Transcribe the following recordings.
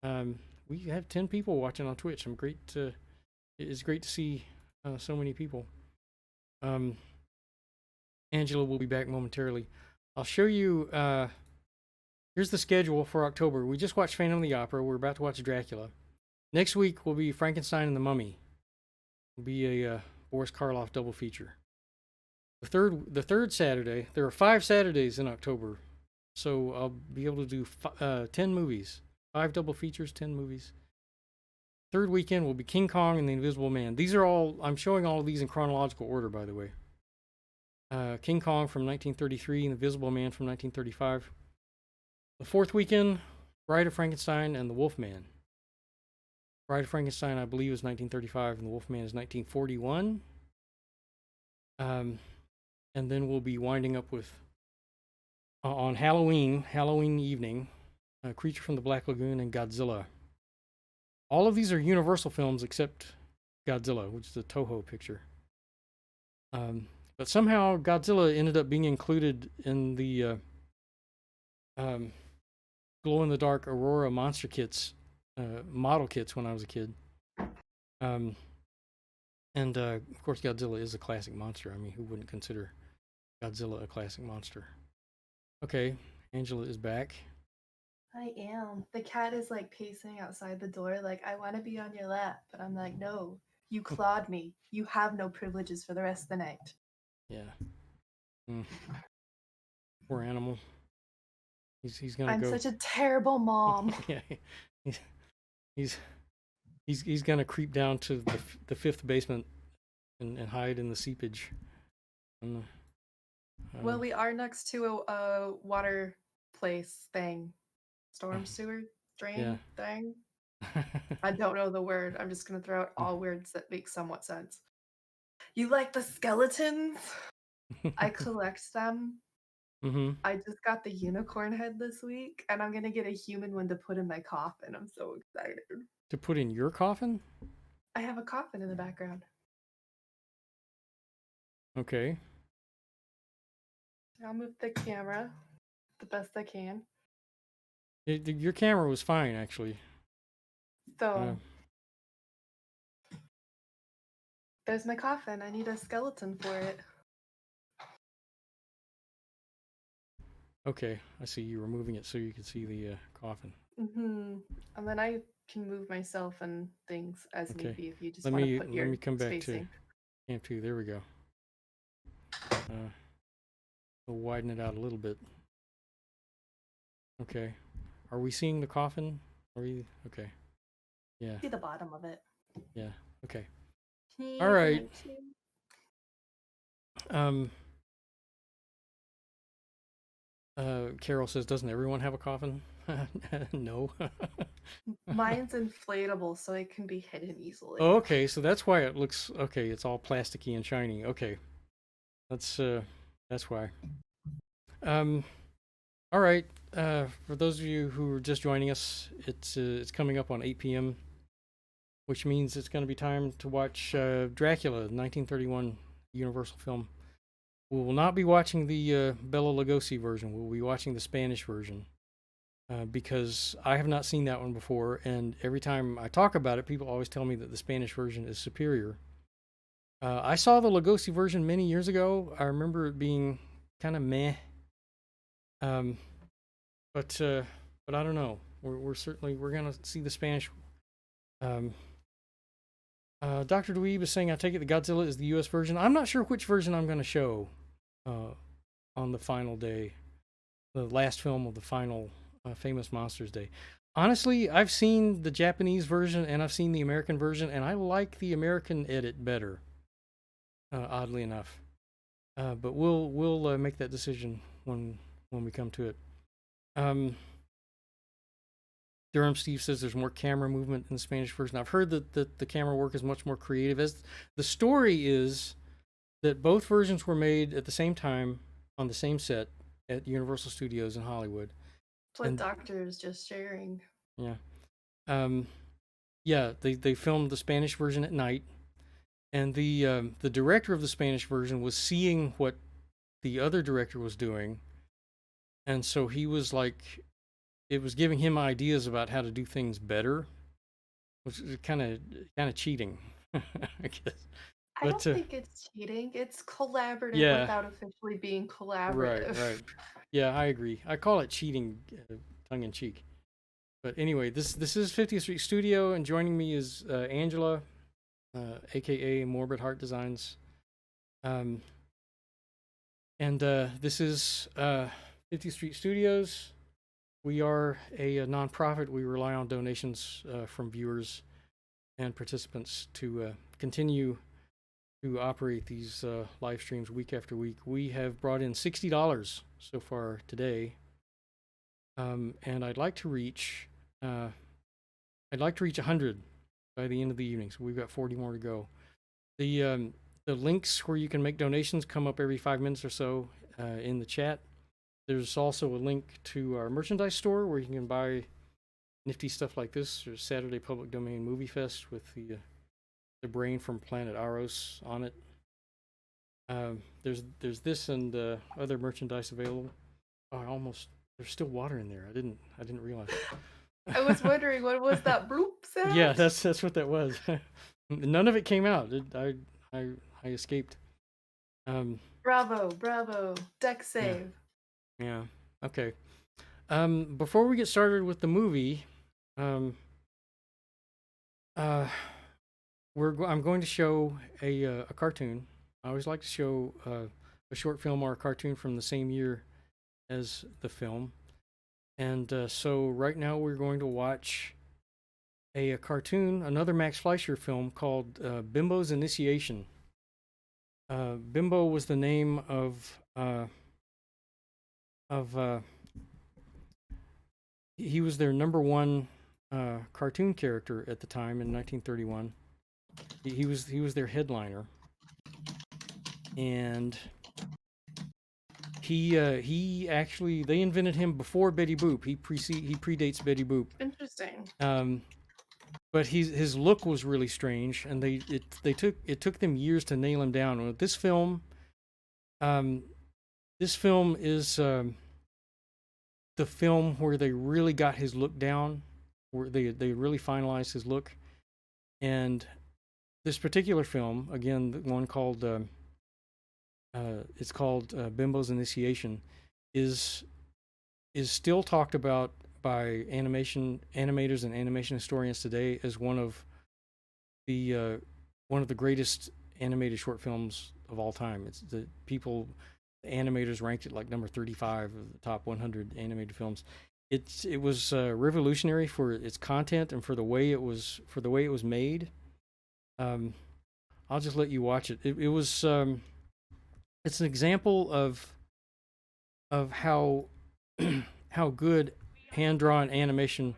We have 10 people watching on Twitch. It's great to see so many people. Angela will be back momentarily. I'll show you. Here's the schedule for October. We just watched Phantom of the Opera. We're about to watch Dracula. Next week will be Frankenstein and the Mummy. Will be a Boris Karloff double feature. The third Saturday. There are 5 Saturdays in October, so I'll be able to do 10 movies, 5 double features, 10 movies. Third weekend will be King Kong and the Invisible Man. These are all. I'm showing all of these in chronological order, by the way. King Kong from 1933 and the Invisible Man from 1935. The fourth weekend, Bride of Frankenstein and the Wolfman. Bride of Frankenstein, I believe, is 1935, and the Wolfman is 1941. And then we'll be winding up with, on Halloween evening, Creature from the Black Lagoon and Godzilla. All of these are Universal films except Godzilla, which is a Toho picture. But somehow Godzilla ended up being included in the glow-in-the-dark Aurora monster kits, model kits when I was a kid. And of course, Godzilla is a classic monster. I mean, who wouldn't consider Godzilla a classic monster? Okay, Angela is back. I am. The cat is like pacing outside the door, like, I want to be on your lap. But I'm like, no, you clawed me. You have no privileges for the rest of the night. Yeah. Poor animal. He's gonna I'm go. such a terrible mom. Yeah. He's gonna creep down to the 5th basement and hide in the seepage. Well, we are next to a water place thing. Storm sewer drain thing. I don't know the word. I'm just going to throw out all words that make somewhat sense. You like the skeletons? I collect them. Mm-hmm. I just got the unicorn head this week, and I'm going to get a human one to put in my coffin. I'm so excited. To put in your coffin? I have a coffin in the background. Okay. I'll move the camera the best I can. Your camera was fine, actually. So, there's my coffin. I need a skeleton for it. Okay, I see you were moving it so you could see the coffin. Mm-hmm. And then I can move myself and things as need be if you just let want me to put your let me come back spacing. to Camp 2. There we go. We'll widen it out a little bit. Okay. Are we seeing the coffin? Are we? Okay. Yeah. See the bottom of it. Yeah. Okay. All right. Carol says, doesn't everyone have a coffin? No. Mine's inflatable, so it can be hidden easily. Oh, okay, so that's why it looks okay. It's all plasticky and shiny. Okay, that's why. All right. For those of you who are just joining us, it's coming up on 8 p.m., which means it's going to be time to watch Dracula, 1931 Universal film. We will not be watching the Bela Lugosi version. We'll be watching the Spanish version because I have not seen that one before, and every time I talk about it, people always tell me that the Spanish version is superior. I saw the Lugosi version many years ago. I remember it being kind of meh. But I don't know. We're gonna see the Spanish. Dr. Dweeb is saying, I take it the Godzilla is the U.S. version. I'm not sure which version I'm going to show on the final day, the last film of the final Famous Monsters Day. Honestly, I've seen the Japanese version and I've seen the American version, and I like the American edit better, oddly enough. But we'll make that decision when we come to it. Durham Steve says there's more camera movement in the Spanish version. I've heard that the camera work is much more creative. As the story is that both versions were made at the same time on the same set at Universal Studios in Hollywood. That's what Doctor is just sharing. Yeah. Yeah, they filmed the Spanish version at night, and the director of the Spanish version was seeing what the other director was doing, and so he was like it was giving him ideas about how to do things better, which is kind of cheating, I guess. I But don't think it's cheating. It's collaborative yeah, without officially being right, collaborative. right. Yeah, I agree. I call it cheating, tongue in cheek. But anyway, this is 50th Street Studio, and joining me is Angela, aka Morbid Heart Designs. Um, and this is 50th Street Studios. We are a nonprofit. We rely on donations from viewers and participants to continue to operate these live streams week after week. We have brought in $60 so far today, and I'd like to reach 100 by the end of the evening. So we've got 40 more to go. The links where you can make donations come up every 5 minutes or so in the chat. There's also a link to our merchandise store where you can buy nifty stuff like this. There's Saturday Public Domain Movie Fest with the brain from Planet Aros on it. There's this and other merchandise available. Oh, there's still water in there. I didn't realize. I was wondering what was that bloop sound? Yeah, that's what that was. None of it came out. I escaped. Bravo, deck save. Yeah. Okay. Before we get started with the movie, I'm going to show a cartoon. I always like to show a short film or a cartoon from the same year as the film. And so right now we're going to watch a cartoon, another Max Fleischer film called Bimbo's Initiation. Bimbo was the name of he was their number one cartoon character at the time in 1931. He was their headliner, and he actually, they invented him before Betty Boop. He predates Betty Boop. Interesting. But his look was really strange, and it took them years to nail him down. With this film, is the film where they really got his look down, where they really finalized his look. And this particular film, again, the one called it's called Bimbo's Initiation, is still talked about by animators and animation historians today as one of the greatest animated short films of all time. It's the animators ranked it like number 35 of the top 100 animated films. It was revolutionary for its content and for the way it was made. I'll just let you watch it. It was it's an example of how how good hand-drawn animation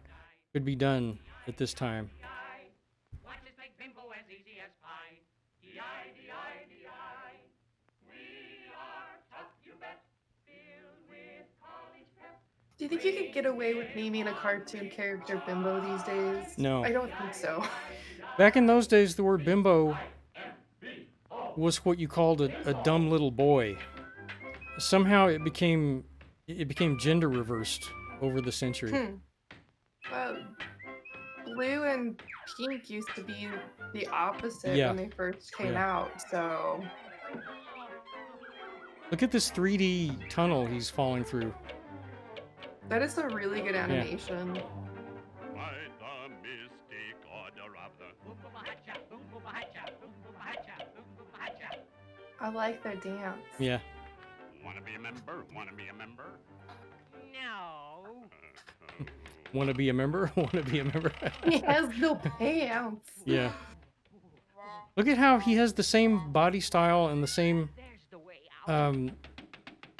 could be done at this time. Do you think you could get away with naming a cartoon character Bimbo these days? No. I don't think so. Back in those days, the word bimbo was what you called a dumb little boy. Somehow it became gender reversed over the century. Blue and pink used to be the opposite when they first came out, so... Look at this 3D tunnel he's falling through. That is a really good animation. I like their dance. Yeah. Wanna be a member? Wanna be a member? No. Wanna be a member? Wanna be a member? He has no pants. Yeah. Look at how he has the same body style and the same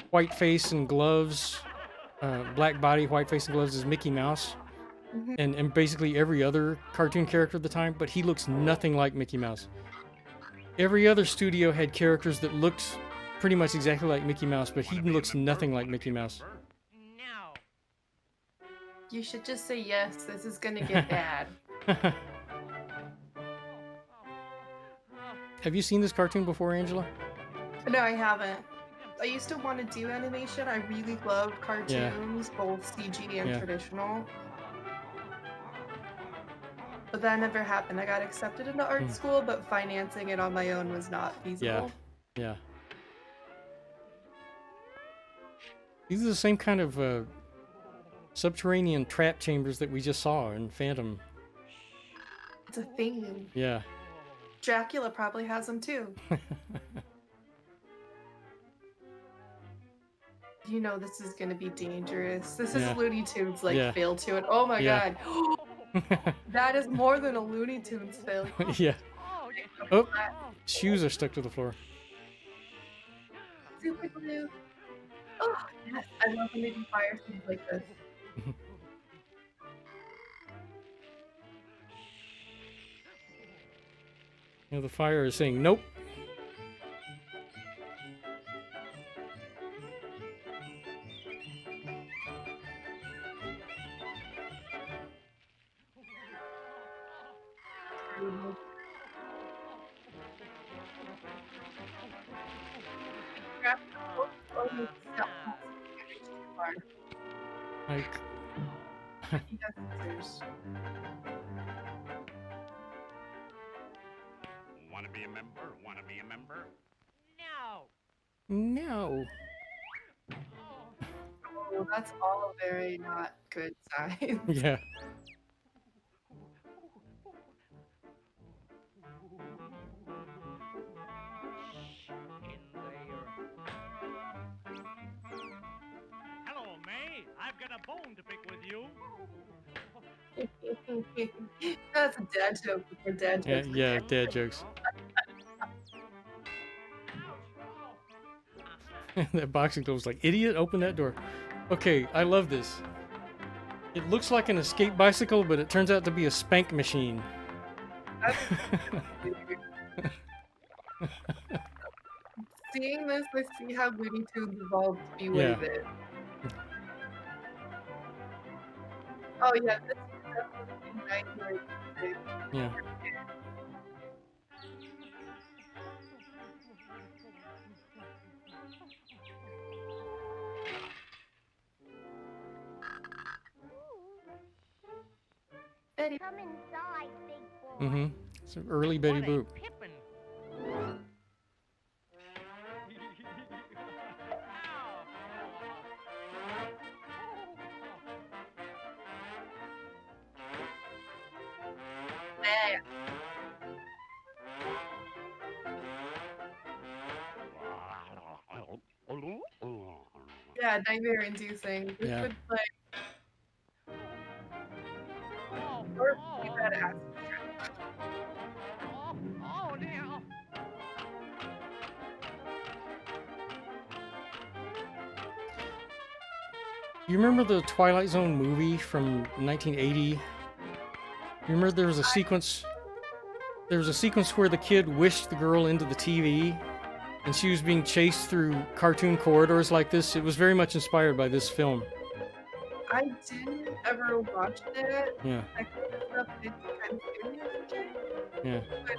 white face and gloves, black body, white face and gloves as Mickey Mouse, and basically every other cartoon character at the time, but he looks nothing like Mickey Mouse. Every other studio had characters that looked pretty much exactly like Mickey Mouse, but he looks nothing like Mickey Mouse. No. You should just say yes, this is gonna get bad. Have you seen this cartoon before, Angela? No, I haven't. I used to want to do animation. I really loved cartoons, both CG and traditional. But that never happened. I got accepted into art school, but financing it on my own was not feasible. Yeah. These are the same kind of subterranean trap chambers that we just saw in Phantom. It's a thing. Yeah. Dracula probably has them too. You know this is gonna be dangerous. This is Looney Tunes like fail to it. Oh my god. That is more than a Looney Tunes fail. Yeah. Oh, shoes are stuck to the floor. Super glue. Oh, yes. I love when they do fire scenes like this. You know, the fire is saying nope. Like, Want to be a member? Want to be a member? no. Oh, that's all very not good signs. Yeah. Hello, May. I've got a bone to pick with you. That's a dad joke before dad jokes. Yeah, dad jokes. That boxing glove was like, idiot, open that door. Okay, I love this. It looks like an escape bicycle, but it turns out to be a spank machine. Seeing this, I see how Looney Tunes evolved to be with it. Oh yeah, this is definitely 1996. Yeah. Betty. Come inside, big boy. Mm-hmm. Some early Betty Boop. Yeah, nightmare inducing. This would like or be badass. You remember the Twilight Zone movie from 1980? You remember there was a sequence where the kid wished the girl into the TV and she was being chased through cartoon corridors like this. It was very much inspired by this film. I didn't ever watch it. Yeah. I kind of kind of curious. Yeah. But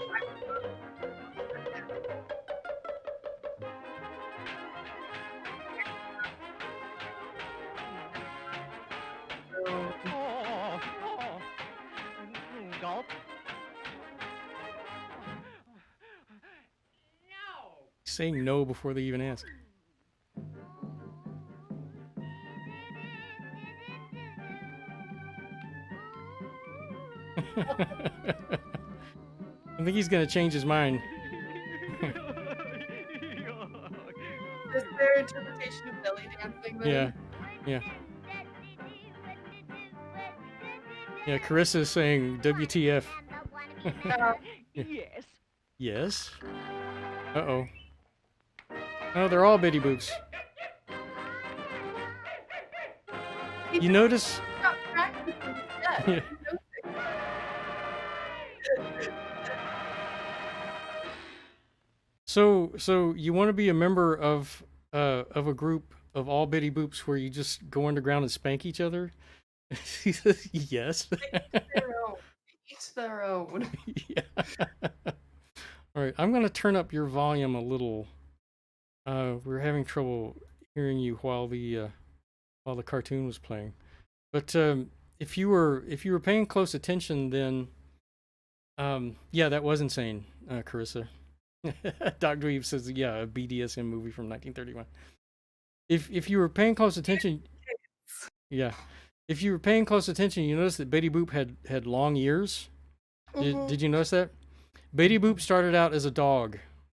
Gulp. Saying no before they even ask. I think he's gonna change his mind. is their interpretation of belly dancing then? Yeah. Yeah, Carissa's saying WTF. Yes. Yes? Uh-oh. Oh, they're all Betty Boops. You notice... Stop practicing steps. Yeah. So you want to be a member of a group of all Betty Boops where you just go underground and spank each other? He says yes. Each their own. Yeah. All right, I'm gonna turn up your volume a little We were having trouble hearing you while the cartoon was playing. But if you were paying close attention, then yeah, that was insane, Carissa. Doc Dweeb says, yeah, a BDSM movie from 1931. If you were paying close attention, yeah, if you were paying close attention, you noticed that Betty Boop had long ears. Did you notice that? Betty Boop started out as a dog.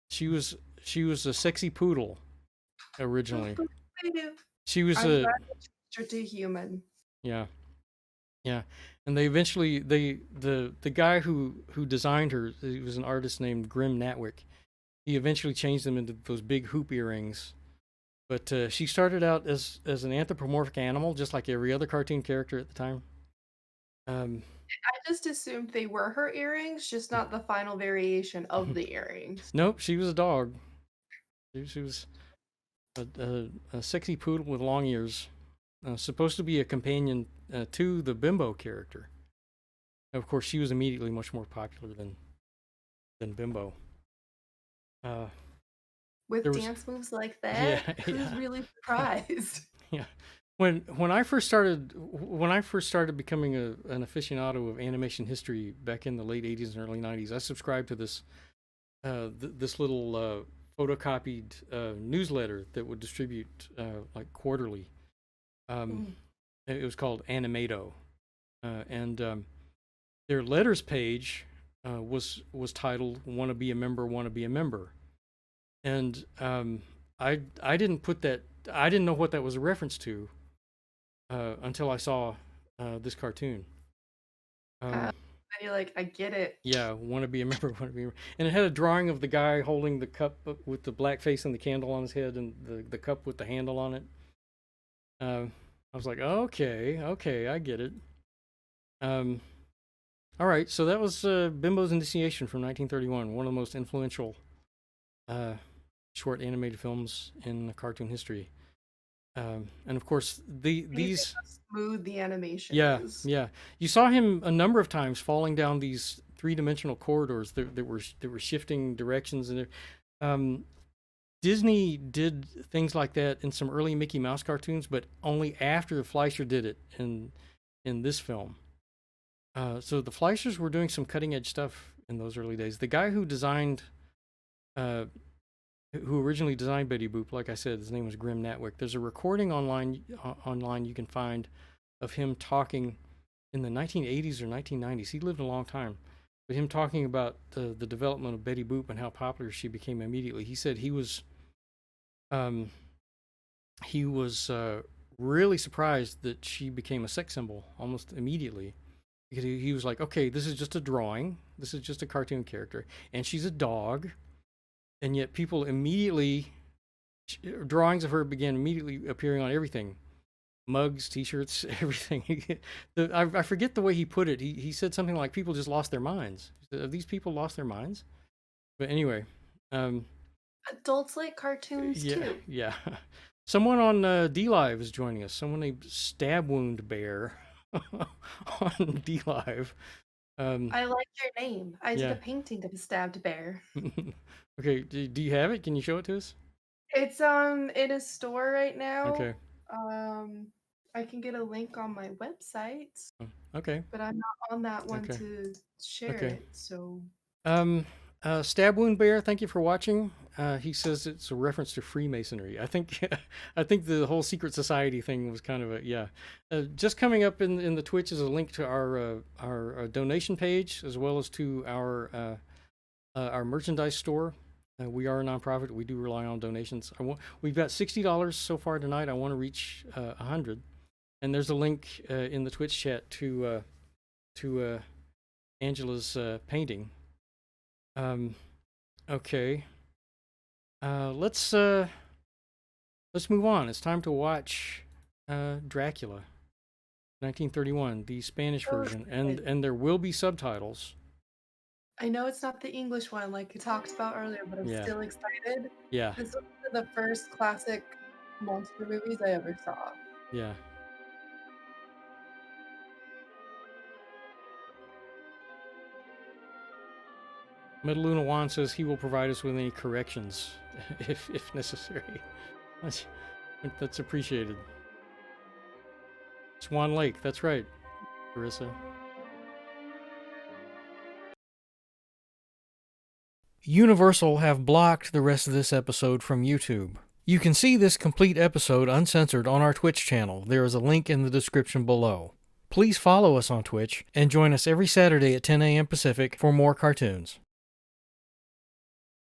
She was a sexy poodle originally. I do. She was I'm a glad they changed her to human. yeah. Yeah, and they eventually the guy who designed her, he was an artist named Grim Natwick. He eventually changed them into those big hoop earrings. But she started out as an anthropomorphic animal, just like every other cartoon character at the time. I just assumed they were her earrings, just not the final variation of the earrings. Nope, she was a dog. She was a sexy poodle with long ears, supposed to be a companion to the Bimbo character. Of course, she was immediately much more popular than Bimbo. With there was- dance moves like that, Yeah, who's yeah. really surprised? Yeah, when I first started becoming an aficionado of animation history back in the late '80s and early '90s, I subscribed to this this little photocopied newsletter that would distribute like quarterly. It was called Animato, and their letters page was titled "Want to be a member? Want to be a member?" And I didn't put that. I didn't know what that was a reference to until I saw this cartoon. And you're like, I get it. Yeah, want to be a member, want to be a member. And it had a drawing of the guy holding the cup with the black face and the candle on his head, and the cup with the handle on it. I was like, okay, I get it. All right, so that was Bimbo's Initiation from 1931, one of the most influential short animated films in cartoon history. And of course, these How smooth the animation yeah, is. yeah. You saw him a number of times falling down these three-dimensional corridors that were shifting directions, and Disney did things like that in some early Mickey Mouse cartoons, but only after Fleischer did it in this film. So the Fleischers were doing some cutting-edge stuff in those early days. The guy who originally designed Betty Boop, like I said, his name was Grim Natwick. There's a recording online you can find of him talking in the 1980s or 1990s. He lived a long time, but him talking about the development of Betty Boop and how popular she became immediately. He said he was really surprised that she became a sex symbol almost immediately. Because he was like, okay, this is just a drawing. This is just a cartoon character, and she's a dog. And yet people immediately, drawings of her began immediately appearing on everything. Mugs, t-shirts, everything. I forget the way he put it. He said something like, people just lost their minds. Have these people lost their minds? But anyway. Adults like cartoons too. Yeah. Someone on D-Live is joining us. Someone named Stab Wound Bear on D-Live. I like your name. I did Yeah. a painting of a stabbed bear. Okay, do you have it? Can you show it to us? It's in a store right now. Okay. I can get a link on my website, Okay. but I'm not on that one Okay. to share Okay. it. So Stab Wound Bear, thank you for watching. He says it's a reference to Freemasonry. I think the whole secret society thing was kind of a yeah. Just coming up in the Twitch is a link to our donation page, as well as to our merchandise store. We are a nonprofit. We do rely on donations. We've got $60 so far tonight. I want to reach 100, and there's a link in the Twitch chat to Angela's painting. Okay. Let's move on. It's time to watch Dracula, 1931, the Spanish version, and there will be subtitles. I know it's not the English one like we talked about earlier, but I'm still excited. Yeah. This was one of the first classic monster movies I ever saw. Yeah. Metaluna Juan says he will provide us with any corrections if necessary. That's appreciated. Swan Lake, that's right, Carissa. Universal have blocked the rest of this episode from YouTube. You can see this complete episode uncensored on our Twitch channel. There is a link in the description below. Please follow us on Twitch and join us every Saturday at 10 a.m. Pacific for more cartoons.